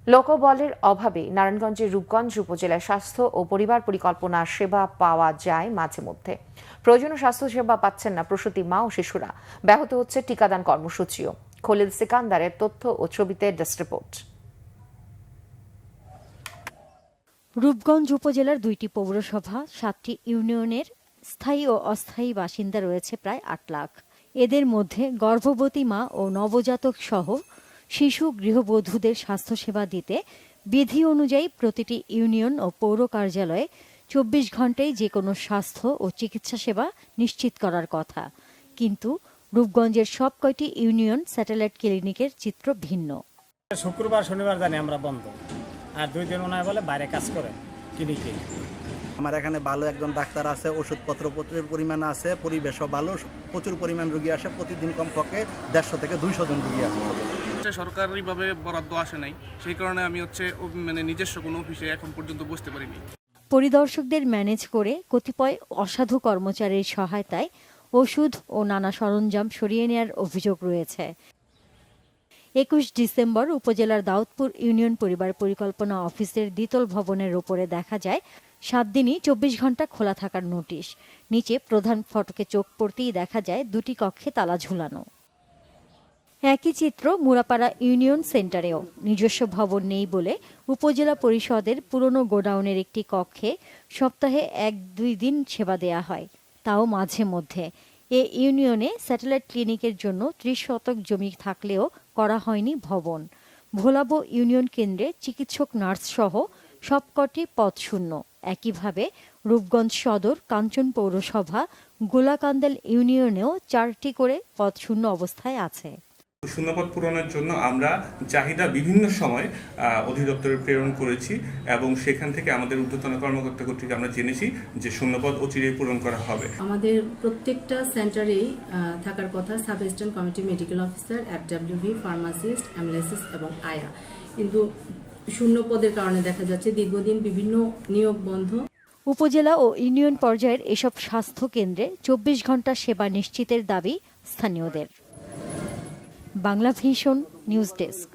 লোকবলের অভাবে নারায়ণগঞ্জের রূপগঞ্জ উপজেলায় স্বাস্থ্য ও পরিবার পরিকল্পনা সেবা পাওয়া যায় মাঝে মধ্যে। প্রয়োজনীয় স্বাস্থ্য সেবা পাচ্ছেন না প্রসূতি মা ও শিশুরা। ব্যাহত হচ্ছে টিকাদান কর্মসূচিও। খলিল সিকান্দারের তথ্য ও ছবিতে ডেস্ক রিপোর্ট। রূপগঞ্জ উপজেলার 2টি পৌরসভা, 7টি ইউনিয়নের স্থায়ী ও অস্থায়ী বাসিন্দা রয়েছে প্রায় 8 লাখ। এদের মধ্যে গর্ভবতী মা ও নবজাতক সহ শিশু গৃহবধূদের স্বাস্থ্যসেবা দিতে বিধি অনুযায়ী প্রতিটি ইউনিয়ন ও পৌর কার্যালয়ে 24 ঘণ্টায় যে কোনো স্বাস্থ্য ও চিকিৎসা সেবা নিশ্চিত করার কথা। কিন্তু রূপগঞ্জের সব কয়টি ইউনিয়ন স্যাটেলাইট ক্লিনিকের চিত্র ভিন্ন। শুক্রবার শনিবার জানি আমরা বন্ধ, আর 2 দিন ওনায় বলে বাইরে কাজ করে ক্লিনিকে। আমার এখানে ভালো একজন ডাক্তার আছে, ওষুধপত্র প্রচুর পরিমাণে আছে, পরিবেশও ভালো, প্রচুর পরিমাণ রোগী আসে। প্রতিদিন কমপক্ষে 150 থেকে 200 জন রোগী আসে। সরকারিভাবে বরাদ্দ আসে নাই, সেই কারণে আমি নিজস্ব কোনো অফিসে এখন পর্যন্ত বসতে পারিনি। পরিদর্শকদের ম্যানেজ করে কতিপয় অসাধু কর্মচারীর সহায়তায় ওষুধ ও নানা সরঞ্জাম সরিয়ে নেওয়ার অভিযোগ রয়েছে। 21 ডিসেম্বর উপজেলার দাউদপুর ইউনিয়ন পরিবার পরিকল্পনা অফিসের দ্বিতল ভবনের ওপরে দেখা যায় 7 দিনই 24 ঘণ্টা খোলা থাকার নোটিশ। নিচে প্রধান ফটকে চোখ পড়তেই দেখা যায় 2টি কক্ষে তালা ঝুলানো। একই চিত্র মুরাপাড়া ইউনিয়ন সেন্টারেও। নিজস্ব ভবন নেই বলে উপজেলা পরিষদের পুরনো গোডাউনের একটি কক্ষে সপ্তাহে 1-2 দিন সেবা দেয়া হয়, তাও মাঝে মধ্যে। এ ইউনিয়নে স্যাটেলাইট ক্লিনিকের জন্য 30 শতক জমি থাকলেও করা হয়নি ভবন। ভোলাবো ইউনিয়ন কেন্দ্রে চিকিৎসক নার্স সহ সবকটি পদ শূন্য। একইভাবে রূপগঞ্জ সদর, কাঞ্চন পৌরসভা, গোলাকান্দাল ইউনিয়নেও 4টি করে পদ শূন্য অবস্থায় আছে। শূন্যপদ পূরণের জন্য আমরা চাহিদা বিভিন্ন সময় অধিদপ্তরে প্রেরণ করেছি এবং সেখান থেকে আমাদের ঊর্ধ্বতন কর্মকর্তা কর্তৃক আমরা জেনেছি যে শূন্যপদ অচিরেই পূরণ করা হবে। আমাদের প্রত্যেকটা সেন্টারেই থাকার কথা sub assistant committee medical officer, FWV, pharmacist, ambulance এবং আয়া, কিন্তু শূন্য পদের কারণে দেখা যাচ্ছে দীর্ঘদিন বিভিন্ন নিয়োগ বন্ধ। উপজেলা ও ইউনিয়ন পর্যায়ের এসব স্বাস্থ্য কেন্দ্রে 24 ঘণ্টা সেবা নিশ্চিতের দাবি স্থানীয়দের। Bangla vision news desk.